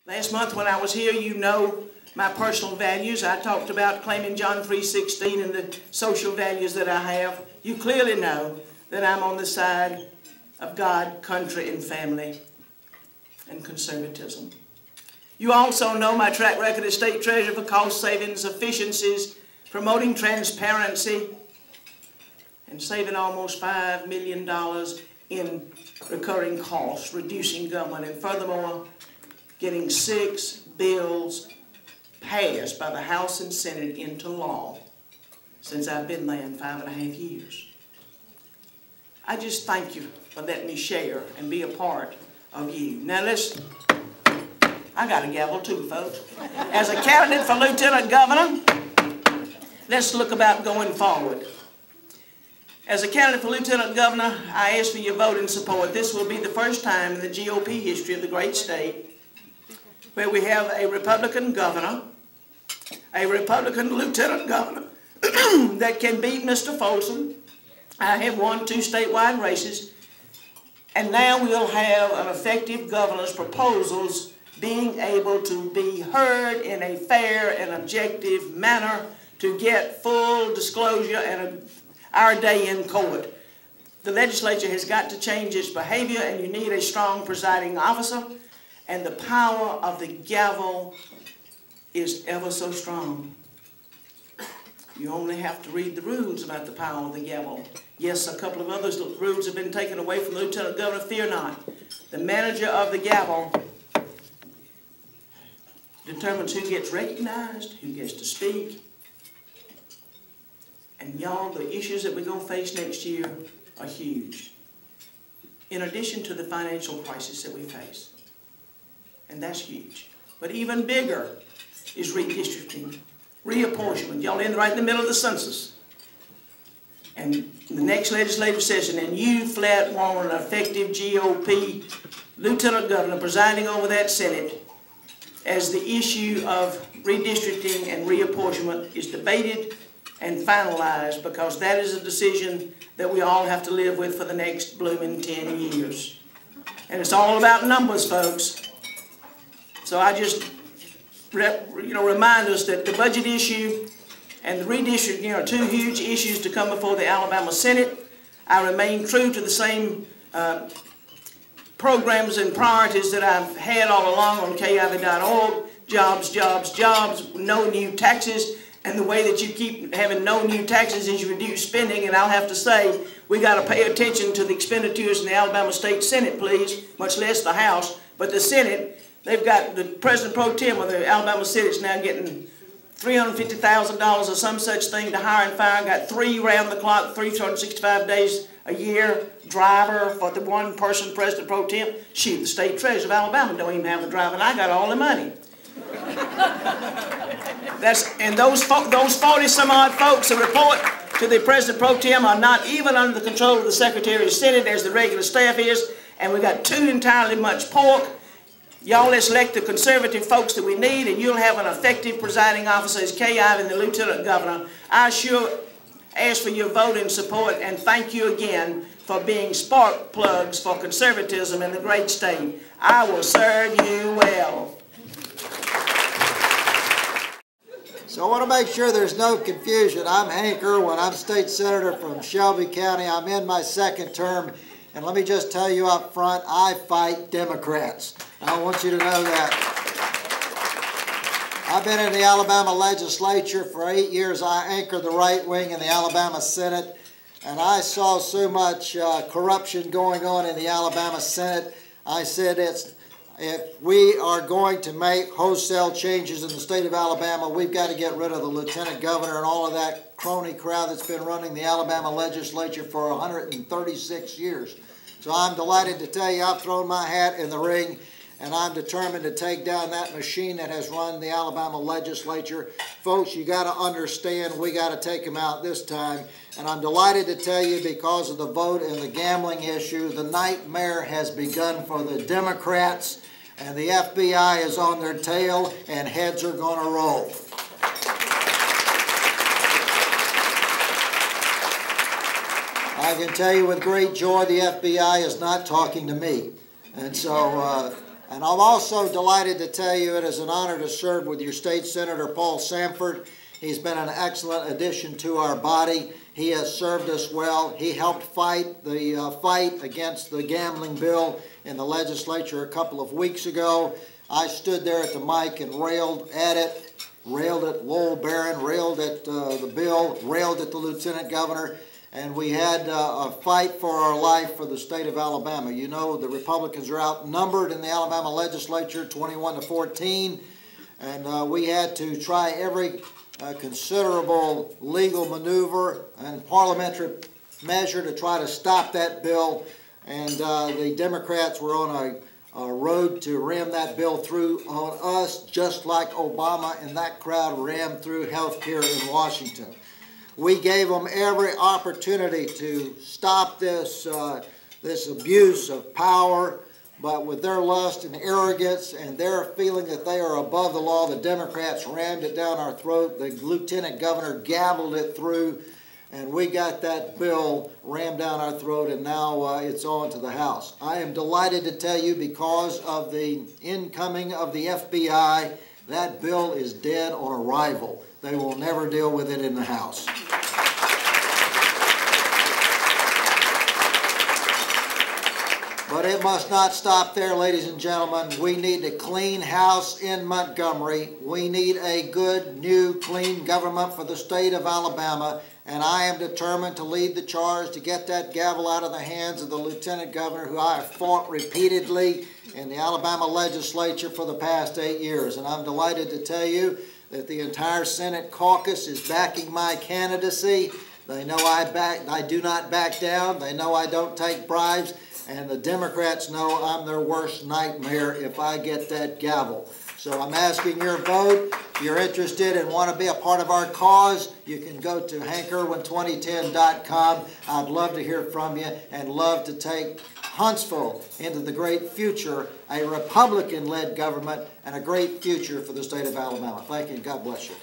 Last month when I was here, you know my personal values. I talked about claiming John 3:16 and the social values that I have. You clearly know that I'm on the side of God, country, and family, and conservatism. You also know my track record as state treasurer for cost savings, efficiencies, promoting transparency, and saving almost $5 million in recurring costs, reducing government, and furthermore, getting 6 bills passed by the House and Senate into law since I've been there in 5.5 years. I just thank you for letting me share and be a part of you. Now I got a gavel too, folks. As a candidate for Lieutenant Governor, let's look about going forward. As a candidate for Lieutenant Governor, I ask for your vote and support. This will be the first time in the GOP history of the great state where we have a Republican governor, a Republican lieutenant governor that can beat Mr. Folsom. I have won 2 statewide races, and now we'll have an effective governor's proposals being able to be heard in a fair and objective manner to get full disclosure and our day in court. The legislature has got to change its behavior, and you need a strong presiding officer. And the power of the gavel is ever so strong. You only have to read the rules about the power of the gavel. Yes, a couple of other rules have been taken away from the Lieutenant Governor. Fear not. The manager of the gavel determines who gets recognized, who gets to speak. And y'all, the issues that we're going to face next year are huge. In addition to the financial crisis that we face. And that's huge. But even bigger is redistricting, reapportionment. Y'all in right in the middle of the census. And the next legislative session, and you flat want an effective GOP Lieutenant Governor presiding over that Senate as the issue of redistricting and reapportionment is debated and finalized, because that is a decision that we all have to live with for the next blooming 10 years. And it's all about numbers, folks. So I just remind us that the budget issue and the redistricting are 2 huge issues to come before the Alabama Senate. I remain true to the same programs and priorities that I've had all along on KIV.org. Jobs, jobs, jobs, no new taxes. And the way that you keep having no new taxes is you reduce spending. And I'll have to say, we got to pay attention to the expenditures in the Alabama State Senate, please, much less the House. But the Senate, they've got the President Pro Tem of the Alabama Senate's now getting $350,000 or some such thing to hire and fire. Got 3 round-the-clock, 365 days a year driver for the one person President Pro Tem. Shoot, the state treasurer of Alabama don't even have a driver, and I got all the money. And those 40-some-odd folks that report to the President Pro Tem are not even under the control of the Secretary of State as the regular staff is, and we got too entirely much pork. Y'all let's elect the conservative folks that we need, and you'll have an effective presiding officer as KIV and the Lieutenant Governor. I sure ask for your vote and support, and thank you again for being spark plugs for conservatism in the great state. I will serve you well. So I want to make sure there's no confusion. I'm Hank Erwin. I'm state senator from Shelby County. I'm in my 2nd term. And let me just tell you up front, I fight Democrats. I want you to know that. I've been in the Alabama legislature for 8 years. I anchored the right wing in the Alabama Senate. And I saw so much corruption going on in the Alabama Senate. I said if we are going to make wholesale changes in the state of Alabama, we've got to get rid of the lieutenant governor and all of that crony crowd that's been running the Alabama legislature for 136 years. So I'm delighted to tell you I've thrown my hat in the ring, and I'm determined to take down that machine that has run the Alabama legislature. Folks, you got to understand we got to take them out this time. And I'm delighted to tell you, because of the vote and the gambling issue, the nightmare has begun for the Democrats, and the FBI is on their tail, and heads are going to roll. I can tell you with great joy the FBI is not talking to me. And so And I'm also delighted to tell you it is an honor to serve with your state senator, Paul Sanford. He's been an excellent addition to our body. He has served us well. He helped fight the fight against the gambling bill in the legislature a couple of weeks ago. I stood there at the mic and railed at it, railed at Lowell Barron, railed at the bill, railed at the lieutenant governor, and we had a fight for our life for the state of Alabama. You know, the Republicans are outnumbered in the Alabama legislature, 21-14, and we had to try every considerable legal maneuver and parliamentary measure to try to stop that bill, and the Democrats were on a road to ram that bill through on us, just like Obama and that crowd rammed through health care in Washington. We gave them every opportunity to stop this, this abuse of power, but with their lust and arrogance and their feeling that they are above the law, the Democrats rammed it down our throat. The lieutenant governor gavelled it through, and we got that bill rammed down our throat, and now it's on to the House. I am delighted to tell you, because of the incoming of the FBI, that bill is dead on arrival. They will never deal with it in the House. But it must not stop there, ladies and gentlemen. We need a clean house in Montgomery. We need a good, new, clean government for the state of Alabama. And I am determined to lead the charge to get that gavel out of the hands of the lieutenant governor, who I have fought repeatedly in the Alabama legislature for the past 8 years. And I'm delighted to tell you that the entire Senate caucus is backing my candidacy. They know I do not back down. They know I don't take bribes. And the Democrats know I'm their worst nightmare if I get that gavel. So I'm asking your vote. If you're interested and want to be a part of our cause, you can go to hankerwin2010.com. I'd love to hear from you and love to take Huntsville into the great future, a Republican-led government, and a great future for the state of Alabama. Thank you, and God bless you.